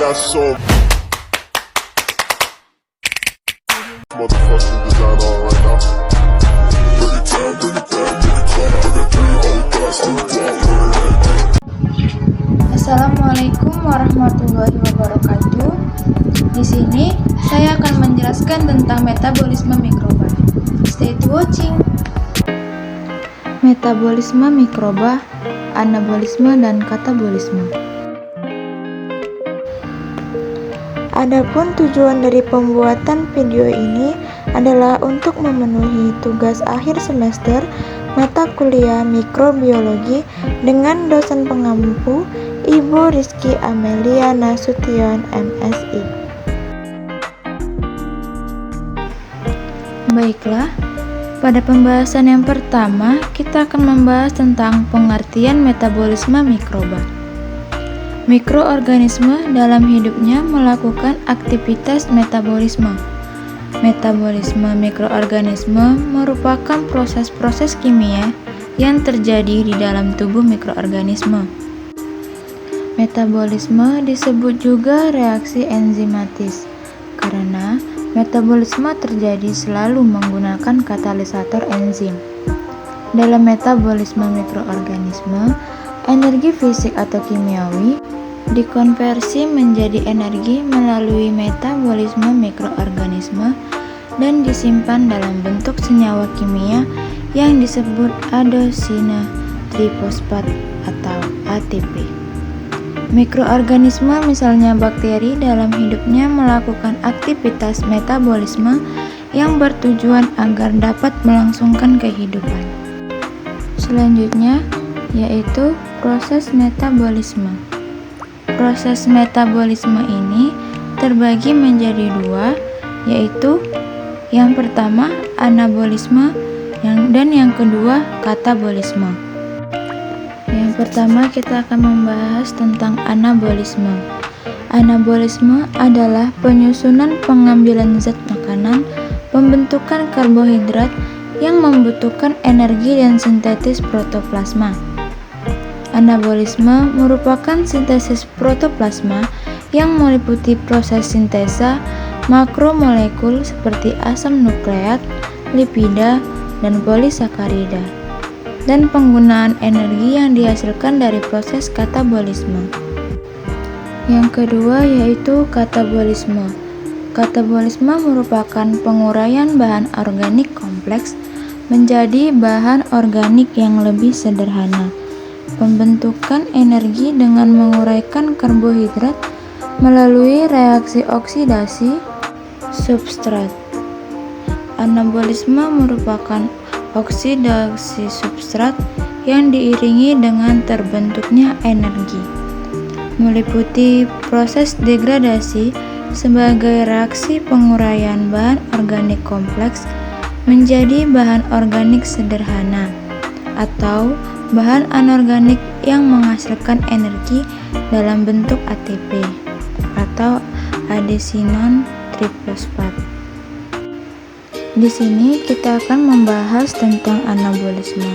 got so motherfucking design on right now. Bring it down, bring it down, bring it down. I got 3 old guys to Assalamualaikum warahmatullahi wabarakatuh. Di sini saya akan menjelaskan tentang metabolisme mikroba. Stay to watching. Metabolisme mikroba, anabolisme dan katabolisme. Adapun tujuan dari pembuatan video ini adalah untuk memenuhi tugas akhir semester mata kuliah mikrobiologi dengan dosen pengampu Ibu Rizky Amelia Nasution, MSI. Baiklah, pada pembahasan yang pertama kita akan membahas tentang pengertian metabolisme mikroba. Mikroorganisme dalam hidupnya melakukan aktivitas metabolisme. Metabolisme mikroorganisme merupakan proses-proses kimia yang terjadi di dalam tubuh mikroorganisme. Metabolisme disebut juga reaksi enzimatis karena metabolisme terjadi selalu menggunakan katalisator enzim. Dalam metabolisme mikroorganisme, energi fisik atau kimiawi dikonversi menjadi energi melalui metabolisme mikroorganisme dan disimpan dalam bentuk senyawa kimia yang disebut adosina trifosfat atau ATP. Mikroorganisme misalnya bakteri dalam hidupnya melakukan aktivitas metabolisme yang bertujuan agar dapat melangsungkan kehidupan. Selanjutnya yaitu proses metabolisme. Proses metabolisme ini terbagi menjadi dua, yaitu yang pertama anabolisme dan yang kedua katabolisme. Yang pertama kita akan membahas tentang anabolisme. Anabolisme adalah penyusunan pengambilan zat makanan, pembentukan karbohidrat yang membutuhkan energi dan sintesis protoplasma. Anabolisme merupakan sintesis protoplasma yang meliputi proses sintesa makromolekul seperti asam nukleat, lipida, dan polisakarida, dan penggunaan energi yang dihasilkan dari proses katabolisme. Yang kedua yaitu katabolisme. Katabolisme merupakan penguraian bahan organik kompleks menjadi bahan organik yang lebih sederhana. Pembentukan energi dengan menguraikan karbohidrat melalui reaksi oksidasi substrat. Anabolisme merupakan oksidasi substrat yang diiringi dengan terbentuknya energi, meliputi proses degradasi sebagai reaksi penguraian bahan organik kompleks menjadi bahan organik sederhana atau bahan anorganik yang menghasilkan energi dalam bentuk ATP atau adesinon trifosfat. Di sini kita akan membahas tentang anabolisme.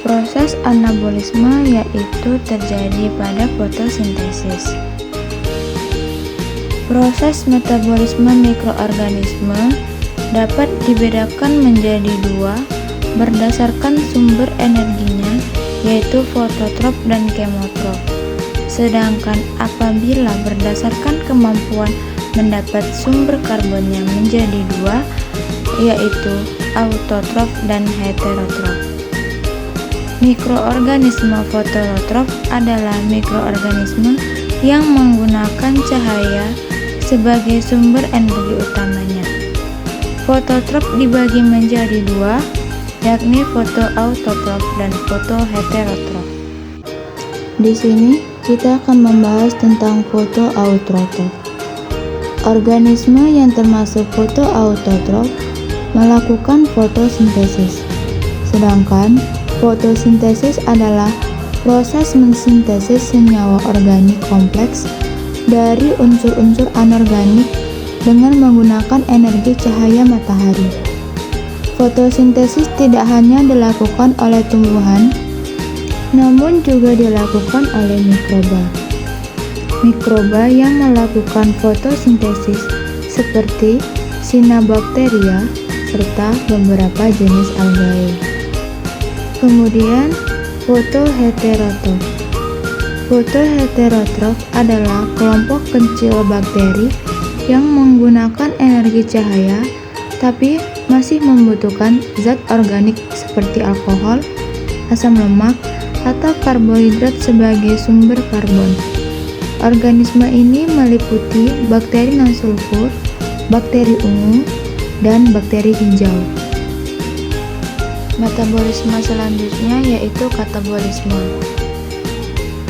Proses anabolisme yaitu terjadi pada fotosintesis. Proses metabolisme mikroorganisme dapat dibedakan menjadi dua berdasarkan sumber energinya, yaitu fototrop dan kemotrop. Sedangkan apabila berdasarkan kemampuan mendapat sumber karbonnya menjadi dua, yaitu autotrof dan heterotrof. Mikroorganisme fototrof adalah mikroorganisme yang menggunakan cahaya sebagai sumber energi utamanya. Fototrof dibagi menjadi dua, yakni fotoautotrof dan fotoheterotrof. Di sini kita akan membahas tentang fotoautotrof. Organisme yang termasuk fotoautotrof melakukan fotosintesis. Sedangkan fotosintesis adalah proses mensintesis senyawa organik kompleks dari unsur-unsur anorganik dengan menggunakan energi cahaya matahari. Fotosintesis tidak hanya dilakukan oleh tumbuhan, namun juga dilakukan oleh mikroba. mikroba yang melakukan fotosintesis seperti Cyanobacteria serta beberapa jenis algae. Kemudian fotoheterotrof. Fotoheterotrof adalah kelompok kecil bakteri yang menggunakan energi cahaya tapi masih membutuhkan zat organik seperti alkohol, asam lemak, atau karbohidrat sebagai sumber karbon. Organisme ini meliputi bakteri non-sulfur, bakteri ungu, dan bakteri hijau. Metabolisme selanjutnya yaitu katabolisme.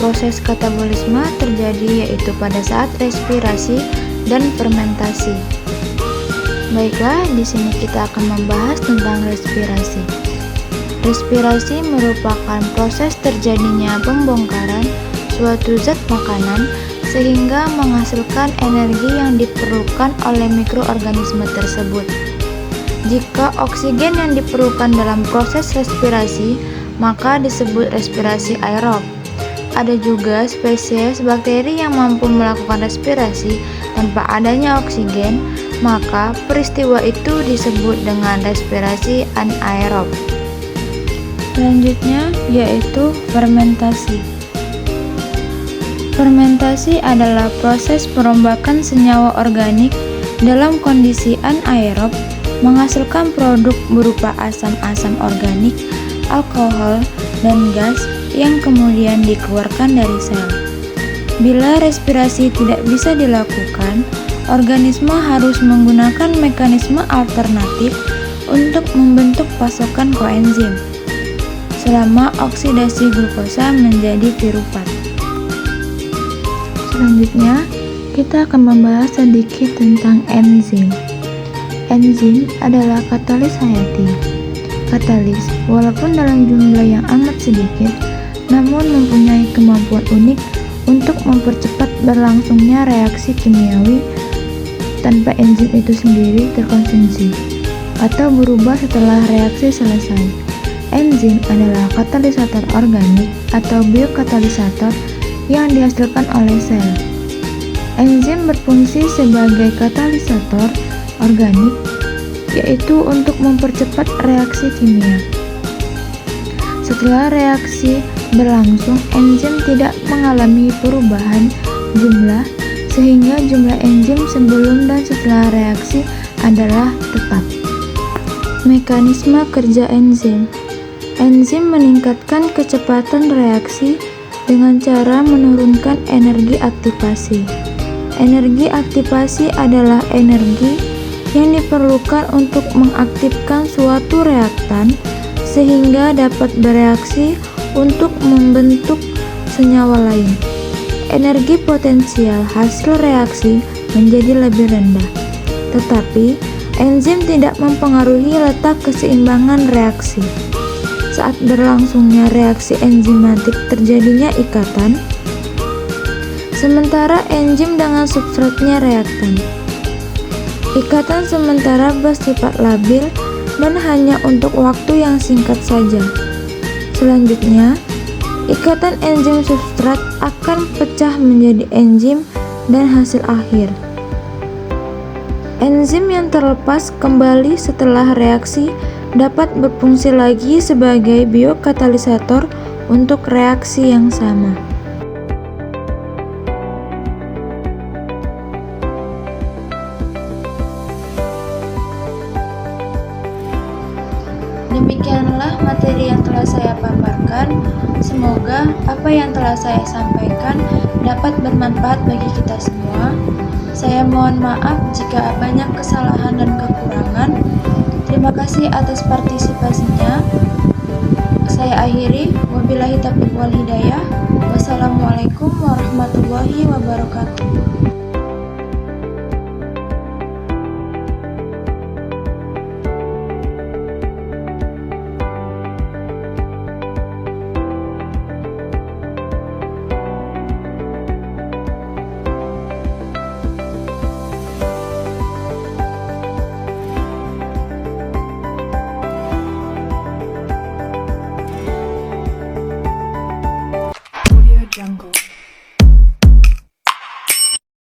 Proses katabolisme terjadi yaitu pada saat respirasi dan fermentasi. Baiklah, di sini kita akan membahas tentang respirasi. Respirasi merupakan proses terjadinya pembongkaran suatu zat makanan sehingga menghasilkan energi yang diperlukan oleh mikroorganisme tersebut. Jika oksigen yang diperlukan dalam proses respirasi, maka disebut respirasi aerob. Ada juga spesies bakteri yang mampu melakukan respirasi tanpa adanya oksigen, maka peristiwa itu disebut dengan respirasi anaerob. Selanjutnya yaitu fermentasi. Fermentasi adalah proses perombakan senyawa organik dalam kondisi anaerob menghasilkan produk berupa asam-asam organik, alkohol, dan gas yang kemudian dikeluarkan dari sel. Bila respirasi tidak bisa dilakukan, organisme harus menggunakan mekanisme alternatif untuk membentuk pasokan koenzim selama oksidasi glukosa menjadi piruvat. Selanjutnya, kita akan membahas sedikit tentang enzim. Enzim adalah katalis hayati. Katalis, walaupun dalam jumlah yang amat sedikit, namun mempunyai kemampuan unik untuk mempercepat berlangsungnya reaksi kimiawi tanpa enzim itu sendiri terkonsumsi atau berubah setelah reaksi selesai. Enzim adalah katalisator organik atau biokatalisator yang dihasilkan oleh sel. Enzim berfungsi sebagai katalisator organik, yaitu untuk mempercepat reaksi kimia. Setelah reaksi berlangsung, enzim tidak mengalami perubahan jumlah, sehingga jumlah enzim sebelum dan setelah reaksi adalah tetap. Mekanisme kerja enzim. Enzim meningkatkan kecepatan reaksi dengan cara menurunkan energi aktivasi. Energi aktivasi adalah energi yang diperlukan untuk mengaktifkan suatu reaktan sehingga dapat bereaksi untuk membentuk senyawa lain. Energi potensial hasil reaksi menjadi lebih rendah, tetapi enzim tidak mempengaruhi letak keseimbangan reaksi. Saat berlangsungnya reaksi enzimatik terjadinya ikatan, sementara enzim dengan substratnya reaktan. Ikatan sementara bersifat labil dan hanya untuk waktu yang singkat saja. Selanjutnya, ikatan enzim substrat akan pecah menjadi enzim dan hasil akhir. Enzim yang terlepas kembali setelah reaksi dapat berfungsi lagi sebagai biokatalisator untuk reaksi yang sama. Demikianlah materi yang telah saya paparkan. Semoga apa yang telah saya sampaikan dapat bermanfaat bagi kita semua. Saya mohon maaf jika banyak kesalahan dan kekurangan. Terima kasih atas partisipasinya. Saya akhiri. Wabillahi taufiq wal hidayah. Wassalamualaikum warahmatullahi wabarakatuh. Jungle.